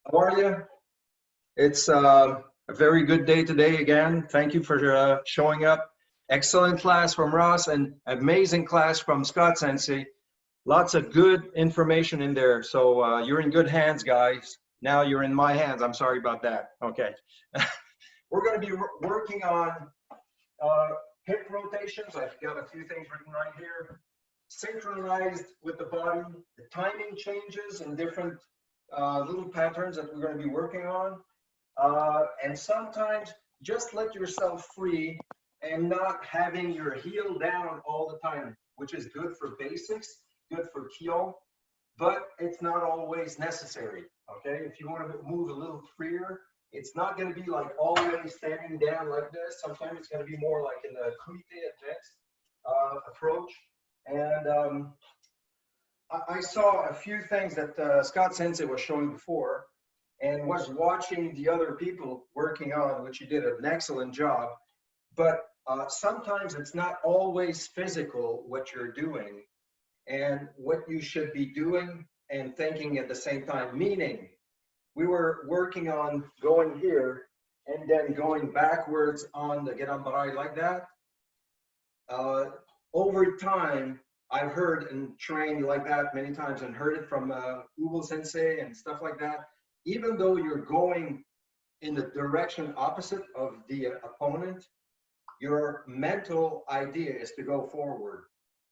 How are you? It's a very good day today again. Thank you for showing up. Excellent class from Ross and amazing class from Scott Sensei. Lots of good information in there. So you're in good hands, guys. Now you're in my hands. I'm sorry about that. Okay. We're going to be working on hip rotations. I've got a few things written right here. Synchronized with the body, the timing changes and different little patterns that we're going to be working on. And sometimes just let yourself free and not having your heel down all the time, which is good for basics, good for kyo, but it's not always necessary. Okay, if you want to move a little freer, it's not going to be like always standing down like this. Sometimes it's going to be more like in the kumite advanced approach. And I saw a few things that Scott Sensei was showing before and was watching the other people working on, which he did an excellent job. But sometimes it's not always physical what you're doing and what you should be doing and thinking at the same time. Meaning, we were working on going here and then going backwards on the Gerambarai like that. Over time, I've heard and trained like that many times and heard it from Ubo Sensei and stuff like that. Even though you're going in the direction opposite of the opponent, your mental idea is to go forward.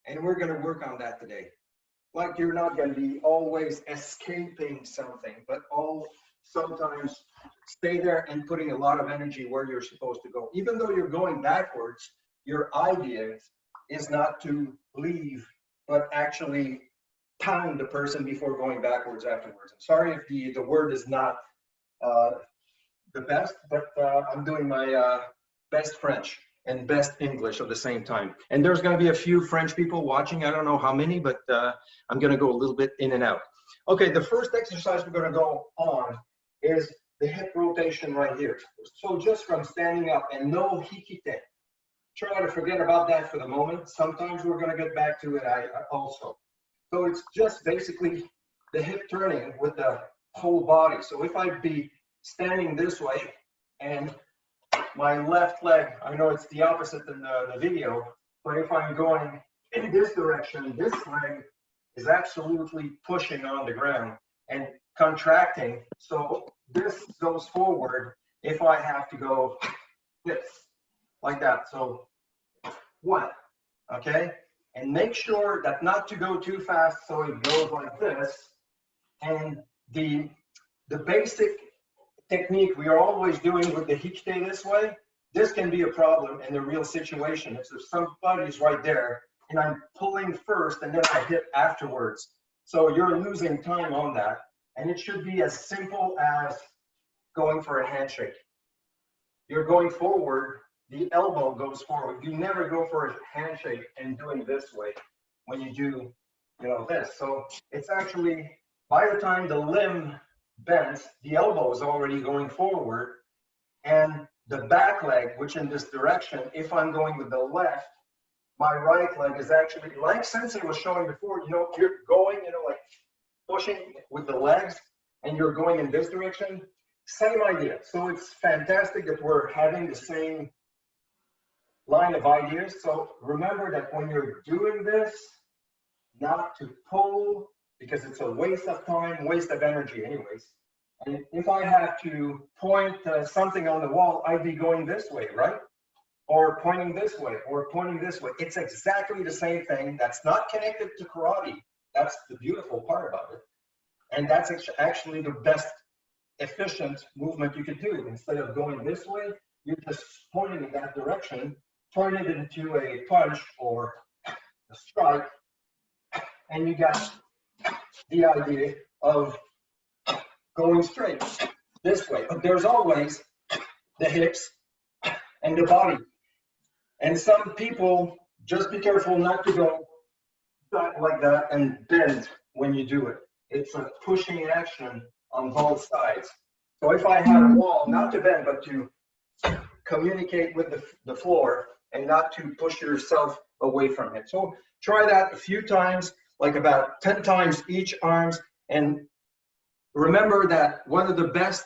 And we're going to work on that today. Like you're not going to be always escaping something, but sometimes stay there and putting a lot of energy where you're supposed to go. Even though you're going backwards, your idea is not to leave, but actually pound the person before going backwards afterwards. I'm sorry if the word is not the best, but I'm doing my best French and best English at the same time. And there's going to be a few French people watching. I don't know how many, but I'm going to go a little bit in and out. Okay, the first exercise we're going to go on is the hip rotation right here. So just from standing up and no hikite. Try to forget about that for the moment. Sometimes we're going to get back to it also. So it's just basically the hip turning with the whole body. So if I'd be standing this way and my left leg, I know it's the opposite in the video, but if I'm going in this direction, this leg is absolutely pushing on the ground and contracting. So this goes forward if I have to go this, like that. So one, okay? And make sure that not to go too fast so it goes like this. And the basic technique we are always doing with the hikite this way, this can be a problem in the real situation. It's if somebody's right there and I'm pulling first and then I hit afterwards. So you're losing time on that. And it should be as simple as going for a handshake. You're going forward, the elbow goes forward. You never go for a handshake and doing this way when you do, this. So it's actually, by the time the limb bends, the elbow is already going forward, and the back leg, which in this direction, if I'm going with the left, my right leg is actually, like Sensei was showing before, you're going, like pushing with the legs, and you're going in this direction. Same idea. So it's fantastic that we're having the same line of ideas. So remember that when you're doing this, not to pull, because it's a waste of time, waste of energy anyways. And if I have to point something on the wall, I'd be going this way, right? Or pointing this way, or pointing this way. It's exactly the same thing. That's not connected to karate. That's the beautiful part about it. And that's actually the best efficient movement you could do. Instead of going this way, you're just pointing in that direction, turn it into a punch or a strike, and you got the idea of going straight this way. But there's always the hips and the body. And some people, just be careful not to go like that and bend when you do it. It's a pushing action on both sides. So if I have a wall, not to bend, but to communicate with the floor and not to push yourself away from it. So try that a few times, like about 10 times each arms, and remember that one of the best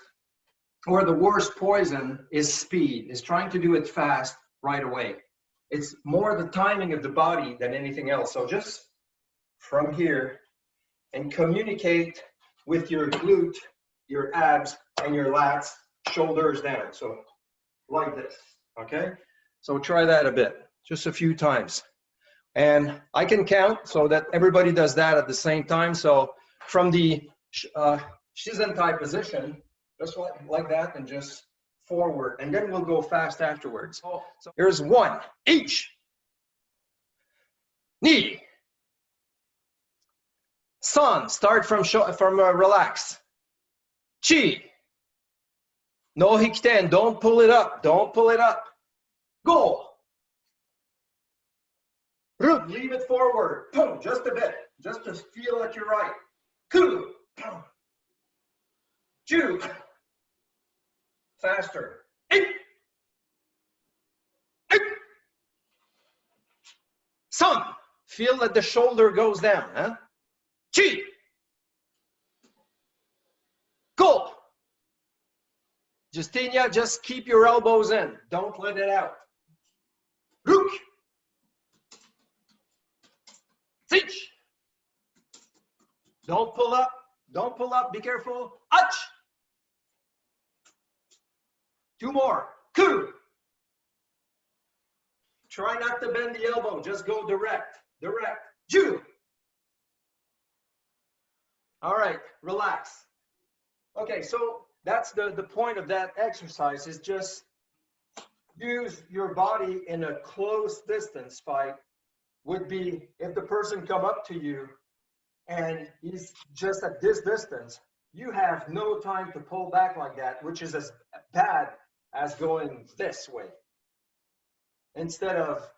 or the worst poison is speed, is trying to do it fast right away. It's more the timing of the body than anything else. So just from here and communicate with your glute, your abs, and your lats, shoulders down. So like this, okay? So try that a bit, just a few times. And I can count so that everybody does that at the same time. So from the Shizentai position, just like that, and just forward. And then we'll go fast afterwards. So here's 1, each. Knee. San, start from relax. Chi. No hikiten, don't pull it up, don't pull it up. Go. Root, leave it forward. Boom, just a bit, just to feel that you're right. Ku. Ju. Faster. Eight. Eight. San, feel that the shoulder goes down, huh? Chi. Go. Justinia, just keep your elbows in. Don't let it out. Rook. Sich. Don't pull up. Don't pull up. Be careful. Ach. 2 more. Ku. Try not to bend the elbow. Just go direct. Direct. Ju. All right. Relax. Okay, so that's the point of that exercise, is just use your body in a close distance fight. Would be if the person come up to you and he's just at this distance, you have no time to pull back like that, which is as bad as going this way. Instead of,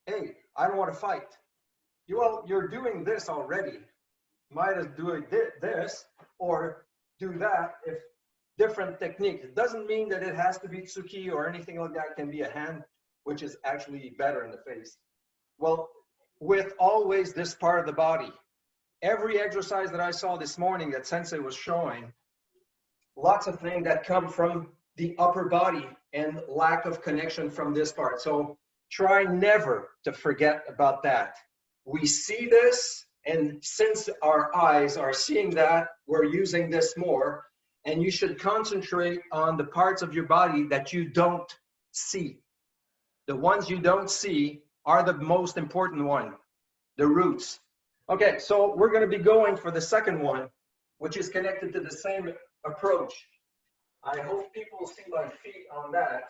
hey, I don't want to fight. Well, you're doing this already. Might as do this or do that. If different technique. It doesn't mean that it has to be tsuki or anything like that. It can be a hand, which is actually better in the face. Well, with always this part of the body. Every exercise that I saw this morning that Sensei was showing, lots of things that come from the upper body and lack of connection from this part. So try never to forget about that. We see this, and since our eyes are seeing that, we're using this more. And you should concentrate on the parts of your body that you don't see. The ones you don't see are the most important one, the roots. Okay, so we're going to be going for the second one, which is connected to the same approach. I hope people see my feet on that.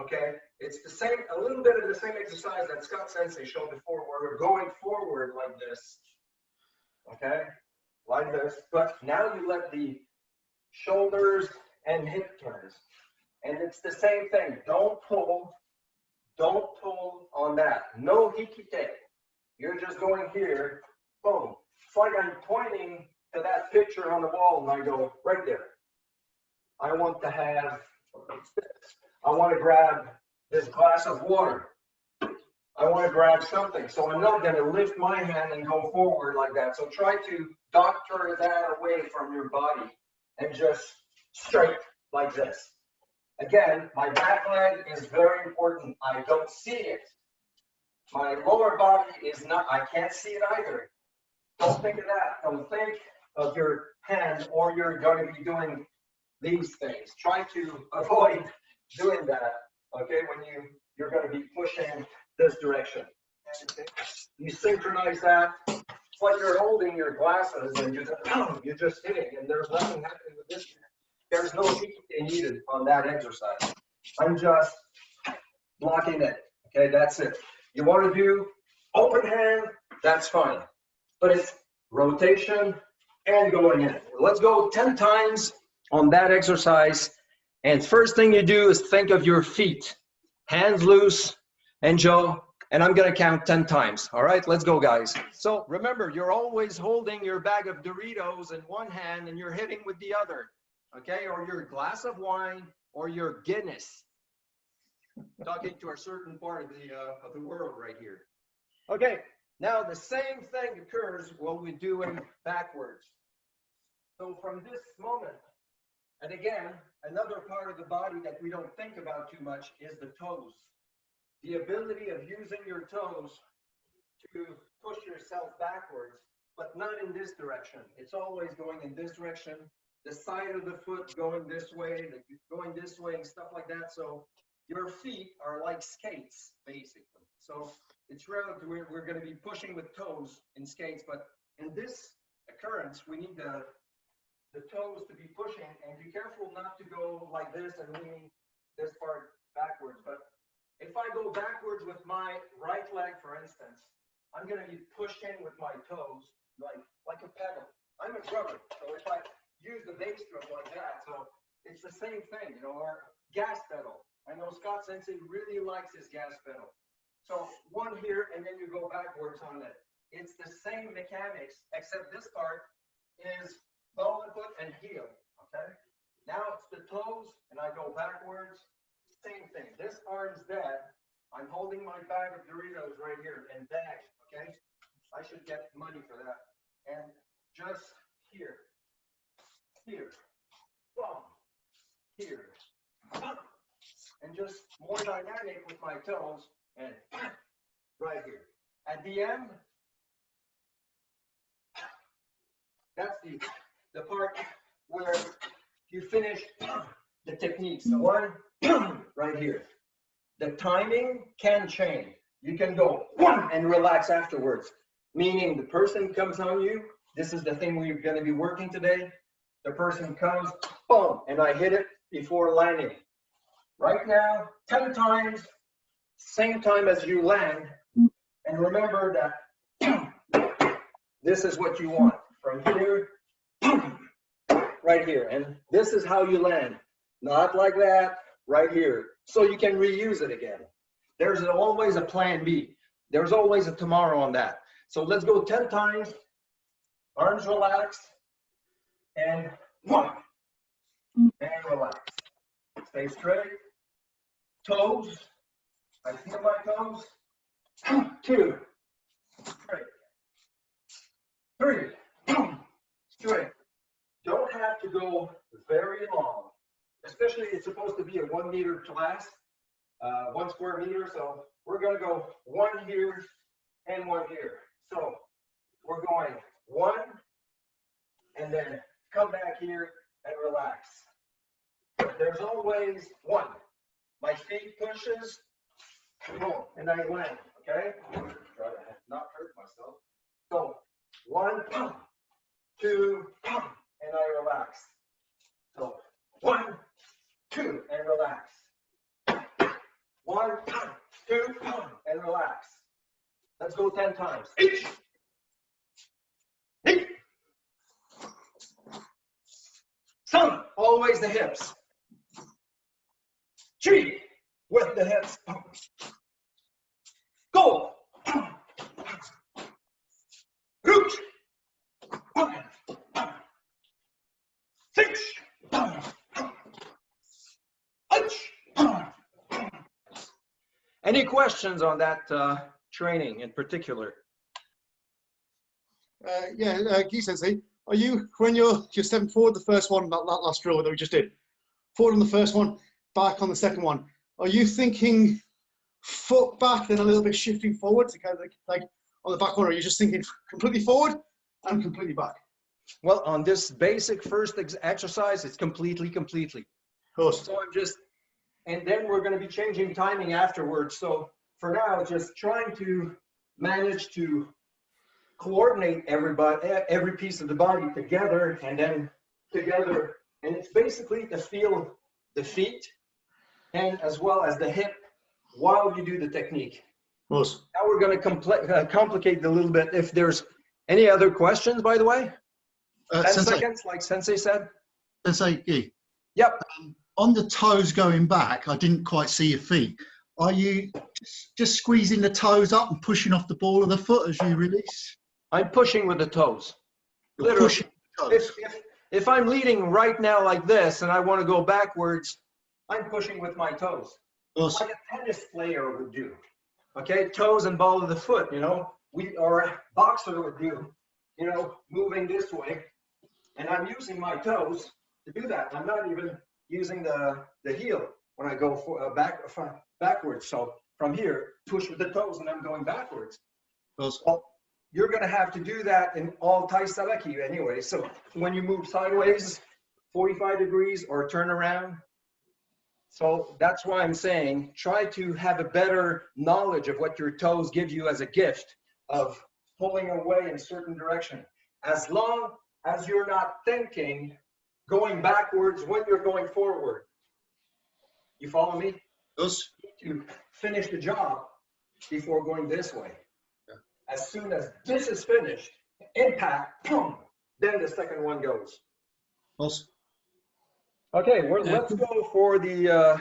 Okay, it's the same, a little bit of the same exercise that Scott Sensei showed before, where we're going forward like this. Okay, like this, but now you let the shoulders and hip turns, and it's the same thing. Don't pull on that. No hikite. You're just going here. Boom. It's like I'm pointing to that picture on the wall, and I go right there. I want to have this. I want to grab this glass of water. I want to grab something. So I'm not going to lift my hand and go forward like that. So try to doctor that away from your body and just straight like this. Again, my back leg is very important. I don't see it. My lower body is not, I can't see it either. Don't think of that. Don't think of your hand, or you're going to be doing these things. Try to avoid doing that, okay, when you're going to be pushing this direction. You synchronize that. It's like you're holding your glasses and you're just hitting, and there's nothing happening with this. There's no hikite needed on that exercise. I'm just blocking it. Okay, that's it. You want to do open hand, that's fine. But it's rotation and going in. Let's go 10 times on that exercise. And first thing you do is think of your feet. Hands loose, and Joe, and I'm going to count 10 times. All right, let's go, guys. So remember, you're always holding your bag of Doritos in one hand and you're hitting with the other. Okay, or your glass of wine or your Guinness. Talking to a certain part of the world right here. Okay, now the same thing occurs when we do it backwards. So from this moment, and again, another part of the body that we don't think about too much is the toes. The ability of using your toes to push yourself backwards, but not in this direction. It's always going in this direction. The side of the foot going this way, and stuff like that. So your feet are like skates, basically. So it's relative. We're going to be pushing with toes in skates, but in this occurrence, we need the toes to be pushing, and be careful not to go like this and lean this part backwards. But if I go backwards with my right leg, for instance, I'm going to be pushing with my toes like a pedal. I'm a drummer, so if I use the bass drum like that, so it's the same thing, you know, or gas pedal. I know Scott Sensei really likes his gas pedal. So one here, and then you go backwards on it. It's the same mechanics, except this part is ball of the foot and heel, okay? Now it's the toes, and I go backwards, same thing. This arm's dead. I'm holding my bag of Doritos right here, and bag, okay? I should get money for that. And just here, boom, here, and just more dynamic with my toes, and right here. At the end, that's the part where you finish the technique. So one, right here. The timing can change. You can go and relax afterwards, meaning the person comes on you. This is the thing we're going to be working today. The person comes, boom, and I hit it before landing. Right now, 10 times, same time as you land. And remember that this is what you want. From here, right here. And this is how you land. Not like that, right here. So you can reuse it again. There's always a plan B. There's always a tomorrow on that. So let's go 10 times. Arms relaxed. And 1. And relax. Stay straight. Toes. I feel my toes. 2. Straight. 3. Straight. Don't have to go very long. Especially it's supposed to be a 1 meter class, 1 square meter. So we're going to go 1 here and 1 here. So we're going 1 and then come back here and relax. There's always 1. My feet pushes, boom, and I land, okay? Try to not hurt myself. So 1, 2, and I relax. So 1, 2, and relax. 1, 2, and relax. Let's go 10 times. Some, always the hips. 3, with the hips. Go. Root. 6. Any questions on that training in particular? Guy Sensei, are you, when you're stepping forward the first one, that last drill that we just did, forward on the first one, back on the second one, are you thinking foot back, then a little bit shifting forward, to kind of like on the back one, or are you just thinking completely forward and completely back? Well, on this basic first exercise, it's completely. Awesome. So I'm just, and then we're going to be changing timing afterwards. So for now, just trying to manage to coordinate every piece of the body together, and then together. And it's basically to feel the feet and as well as the hip while you do the technique. Awesome. Now we're going to complicate it a little bit. If there's any other questions, by the way? 10 Sensei, seconds, like Sensei said. Sensei, Guy. Yep. On the toes going back, I didn't quite see your feet. Are you just squeezing the toes up and pushing off the ball of the foot as you release? I'm pushing with the toes. You're Literally. pushing the toes. If I'm leading right now like this and I want to go backwards, I'm pushing with my toes. Awesome. Like a tennis player would do. Okay, toes and ball of the foot, you know, or a boxer would do, you know, moving this way. And I'm using my toes to do that. I'm not even using the heel when I go for backwards. So from here, push with the toes, and I'm going backwards. Well, you're going to have to do that in all Tai Salaki anyway. So when you move sideways, 45 degrees, or turn around. So that's why I'm saying try to have a better knowledge of what your toes give you as a gift of pulling away in a certain direction. As long as you're not thinking going backwards when you're going forward. You follow me? Yes. To finish the job before going this way. Yeah. As soon as this is finished, impact, boom, then the second one goes. Yes. Okay, let's go for the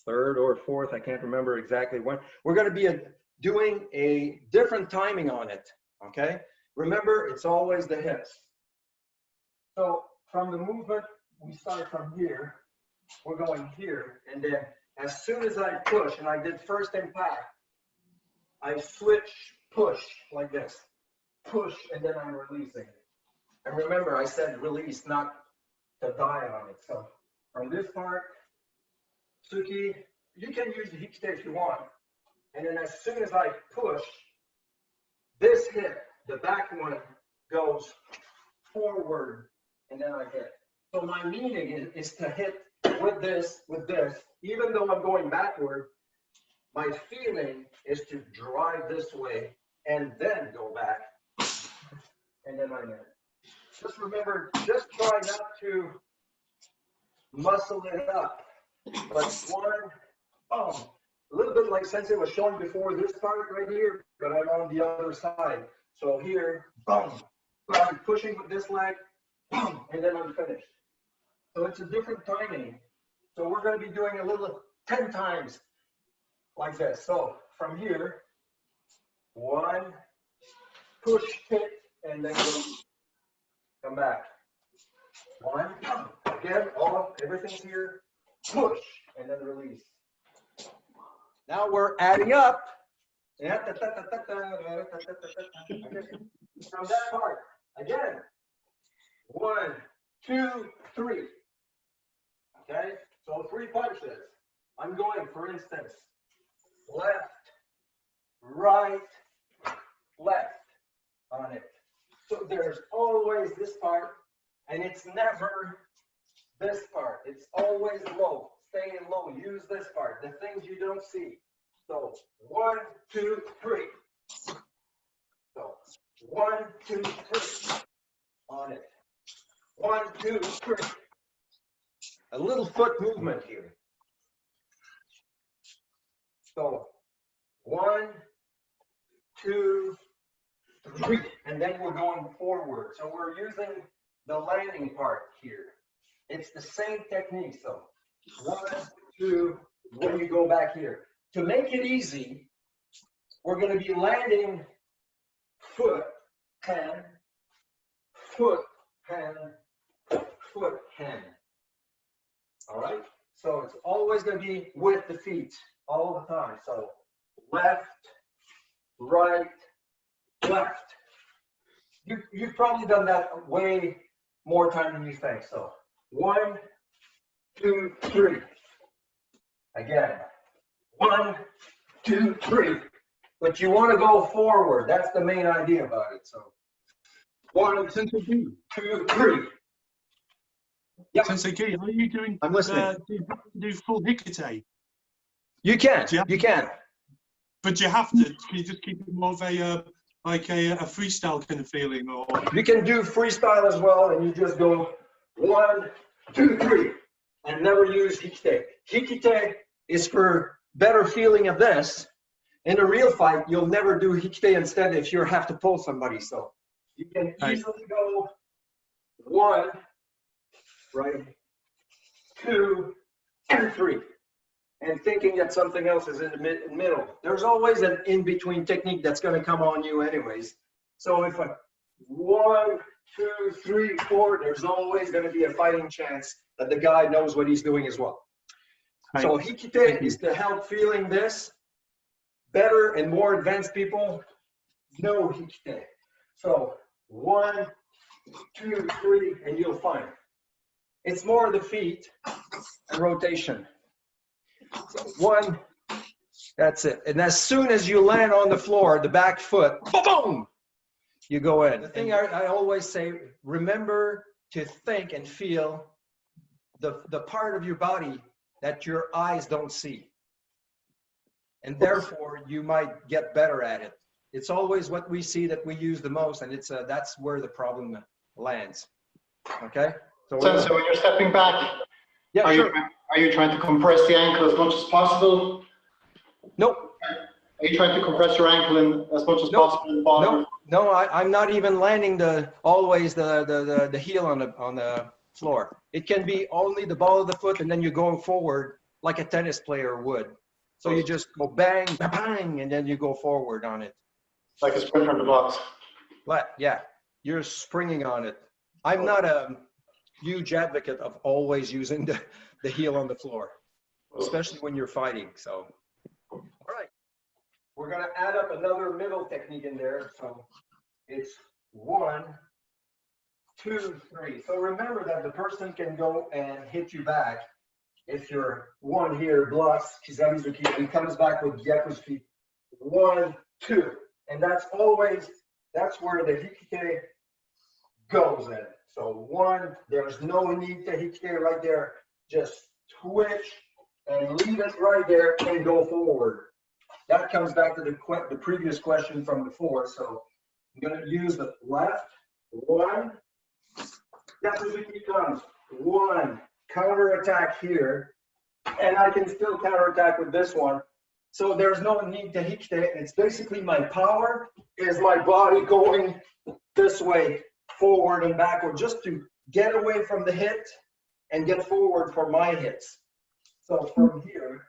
third or fourth. I can't remember exactly when. We're going to be doing a different timing on it. Okay? Remember, it's always the hips. So from the movement, we start from here. We're going here, and then as soon as I push, and I did first impact, I switch, push like this. Push, and then I'm releasing. And remember, I said release, not to die on it. So from this part, Suki, you can use the hikite if you want. And then as soon as I push, this hip, the back one, goes forward, and then I hit. So my meaning is to hit with this, even though I'm going backward, my feeling is to drive this way and then go back, and then I hit. Just remember, just try not to muscle it up, but one, a little bit like Sensei was showing before, this part right here, but I'm on the other side. So here, boom, I'm pushing with this leg, boom, and then I'm finished. So it's a different timing. So we're going to be doing a little 10 times like this. So from here, one, push, hit, and then come back. One, again, everything's here, push, and then release. Now we're adding up. From that part, again, 1, 2, 3. Okay, so 3 punches. I'm going, for instance, left, right, left on it. So there's always this part, and it's never this part. It's always low. Stay in low. Use this part. The things you don't see. So 1, 2, 3. So 1, 2, 3 on it. 1, 2, 3. A little foot movement here. So 1, 2, 3, and then we're going forward. So we're using the landing part here. It's the same technique. So 1, 2, when you go back here. To make it easy, we're going to be landing foot, hand, foot, hand, foot, hand. All right? So it's always going to be with the feet all the time. So left, right, left. You've probably done that way more time than you think. So 1, 2, 3. Again. 1, 2, 3. But you want to go forward. That's the main idea about it. So 1, 2, 3. Yep. Sensei Key, are you doing? I'm listening. Do you have to do full hikite? You can. You can. But you have to. Can you just keep it more of a like a freestyle kind of feeling, or? You can do freestyle as well, and you just go 1, 2, 3, and never use hikite. Hikite is for better feeling of this. In a real fight, you'll never do hikite instead if you have to pull somebody. So you can easily go 1, right, 2, and 3, and thinking that something else is in the middle. There's always an in-between technique that's going to come on you anyways. So if 1, 2, 3, 4, there's always going to be a fighting chance that the guy knows what he's doing as well. Right. So hikite is to help feeling this. Better and more advanced people know hikite. So 1, 2, 3, and you'll find. It's more the feet and rotation. So 1, that's it. And as soon as you land on the floor, the back foot, boom, you go in. The thing I always say, remember to think and feel the part of your body that your eyes don't see. And therefore, you might get better at it. It's always what we see that we use the most, and that's where the problem lands. Okay? So when you're stepping back, yeah, are sure. you trying to compress the ankle as much as possible? Nope. Are you trying to compress your ankle in as much as possible in the bottom? No, I'm not even landing always the heel on the floor. It can be only the ball of the foot, and then you're going forward like a tennis player would. So you just go bang, bang, and then you go forward on it. Like a sprinter on the box. But yeah, you're springing on it. I'm not a huge advocate of always using the heel on the floor, especially when you're fighting. So, all right. We're going to add up another middle technique in there. So it's 1, 2, 3. So remember that the person can go and hit you back. If you're 1 here, blocks, Kizabizuki, and comes back with Gyakuzuki. 1, 2. And that's where the Hikike goes in. So 1, there's no need to Hikike right there. Just twitch and leave it right there and go forward. That comes back to the previous question from before. So I'm going to use the left. 1. Gyakuzuki comes. 1. Counter attack here. And I can still counter attack with this one. So there's no need to hikite. It's basically my power is my body going this way, forward and backward, just to get away from the hit and get forward for my hits. So from here,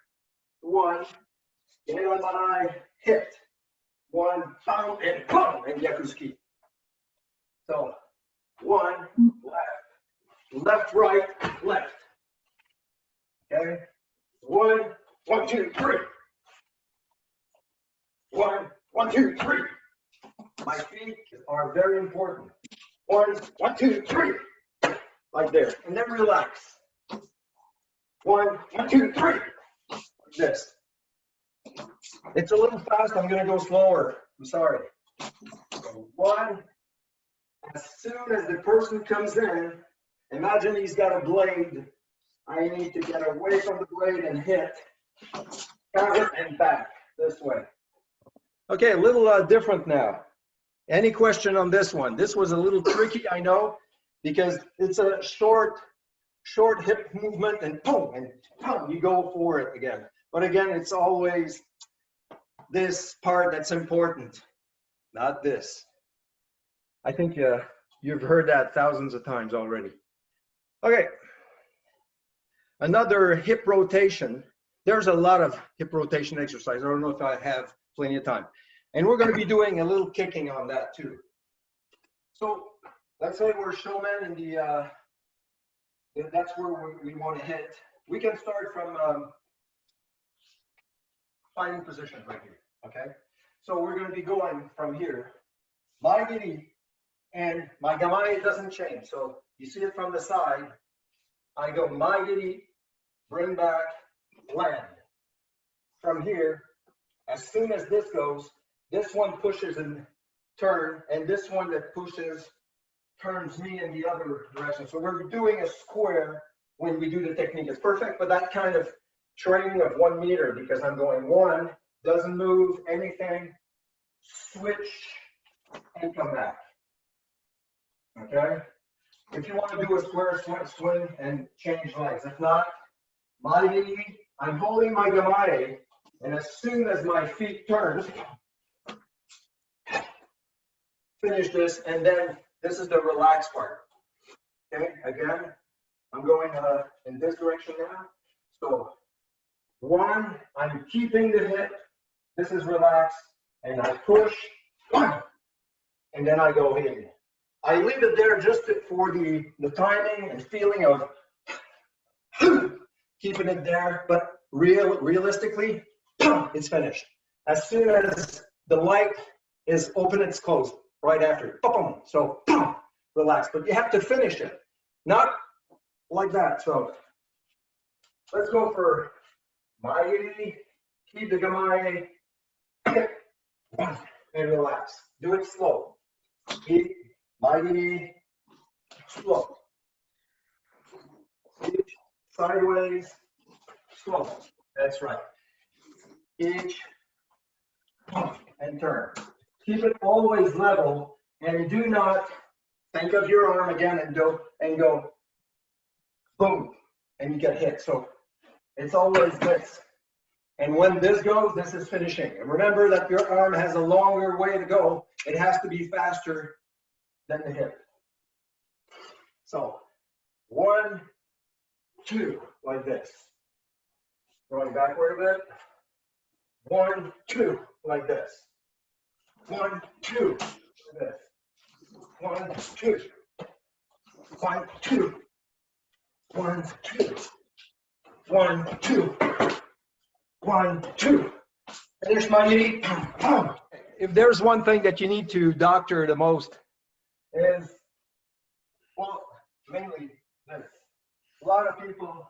1, get on my hit. 1, pound, and boom, and Gyakuzuki. So 1, left, right, left. Okay? 1, 1, 2, 3. 1, 1, 2, 3. My feet are very important. 1, 1, 2, 3. Like this. And then relax. 1, 1, 2, 3. Like this. It's a little fast. I'm going to go slower. I'm sorry. So 1. As soon as the person comes in, imagine he's got a blade. I need to get away from the blade and hit. Counter and back this way. Okay, a little different now. Any question on this one? This was a little tricky, I know, because it's a short hip movement and boom, you go for it again. But again, it's always this part that's important, not this. I think you've heard that thousands of times already. Okay, another hip rotation. There's a lot of hip rotation exercise. I don't know if I have plenty of time. And we're going to be doing a little kicking on that too. So let's say we're showmen in the, that's where we want to hit. We can start from fighting position right here, okay? So we're going to be going from here. My giri and my gamae doesn't change. So you see it from the side. I go my giri, bring back, land. From here, as soon as this goes, this one pushes and turn, and this one that pushes turns me in the other direction. So we're doing a square when we do the technique. It's perfect for that kind of training of 1 meter because I'm going 1, doesn't move anything, switch, and come back. Okay? If you want to do a square swing and change legs. If not, I'm holding my gamae, and as soon as my feet turn, finish this, and then this is the relaxed part. Okay, again, I'm going in this direction now. So 1, I'm keeping the hip. This is relaxed, and I push, and then I go in. I leave it there just for the timing and feeling of keeping it there, but realistically, it's finished. As soon as the light is open, it's closed right after. So relax. But you have to finish it, not like that. So let's go for Mairi, Kidagamai, and relax. Do it slow. Keep Mairi, slow. Each sideways, slow. That's right. Each and turn. Keep it always level, and do not think of your arm again and go boom, and you get hit. So it's always this. And when this goes, this is finishing. And remember that your arm has a longer way to go. It has to be faster than the hip. So 1, 2, like this. Going backward a bit. 1, 2, like this. 1, 2, like this. 1, 2. 1, 2. 1, 2. 1, 2. 1, 2. Finish Mairi. If there's one thing that you need to doctor the most is, well, mainly this. A lot of people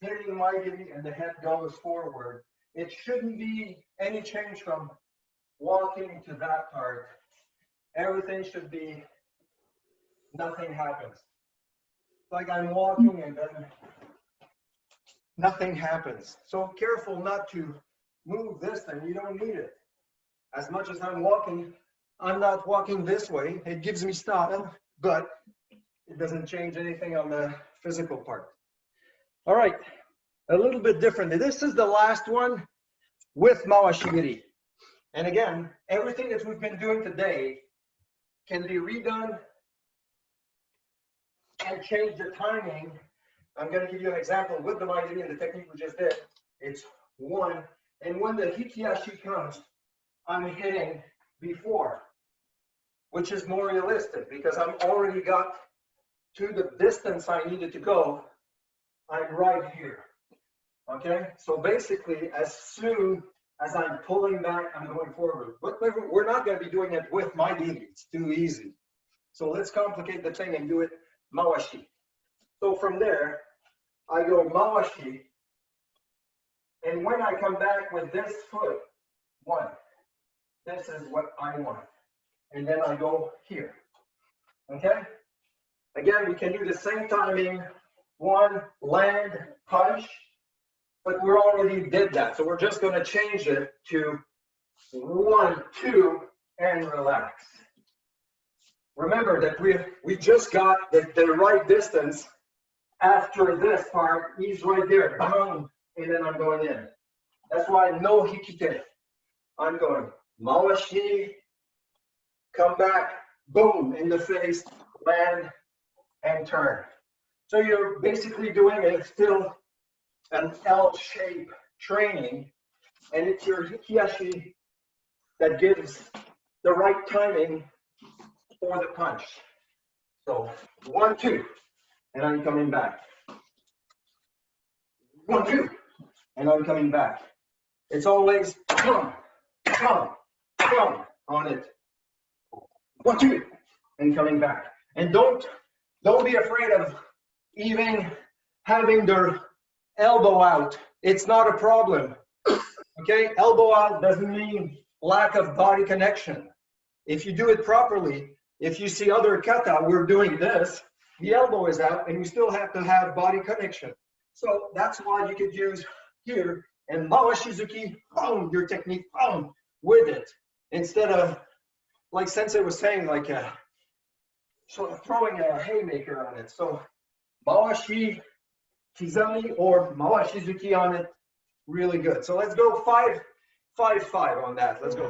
hitting Mairi and the head goes forward. It shouldn't be any change from walking to that part. Everything should be, nothing happens. Like I'm walking and then nothing happens. So careful not to move this thing. You don't need it. As much as I'm walking, I'm not walking this way. It gives me style, but it doesn't change anything on the physical part. All right, a little bit different. This is the last one with Mawashigiri. And again, everything that we've been doing today can be redone and change the timing. I'm going to give you an example with the Mairi and the technique we just did. It's 1, and when the Hikiyashi comes, I'm hitting before, which is more realistic because I'm already got to the distance I needed to go. I'm right here. Okay, so basically, as soon as I'm pulling back, I'm going forward. But we're not going to be doing it with Mairi. It's too easy. So let's complicate the thing and do it Mawashi. So from there, I go Mawashi, and when I come back with this foot, 1, this is what I want. And then I go here, okay? Again, we can do the same timing, 1, land, punch, but we already did that. So we're just gonna change it to 1, 2, and relax. Remember that we just got the right distance. After this part, he's right there, boom, and then I'm going in. That's why no hikite. I'm going Mawashi, come back, boom, in the face, land, and turn. So you're basically doing still an L-shape training, and it's your hikiyashi that gives the right timing for the punch. So 1, 2. And I'm coming back. 1, 2, and I'm coming back. It's always come on it. 1, 2, and coming back. And don't be afraid of even having their elbow out. It's not a problem. Okay, elbow out doesn't mean lack of body connection. If you do it properly, if you see other kata, we're doing this. The elbow is out, and you still have to have body connection. So that's why you could use here and Mawashizuki, boom, your technique, boom, with it. Instead of, like Sensei was saying, like sort of throwing a haymaker on it. So Mawashi Kizami or Mawashizuki on it, really good. So let's go 5, 5, 5 on that. Let's go.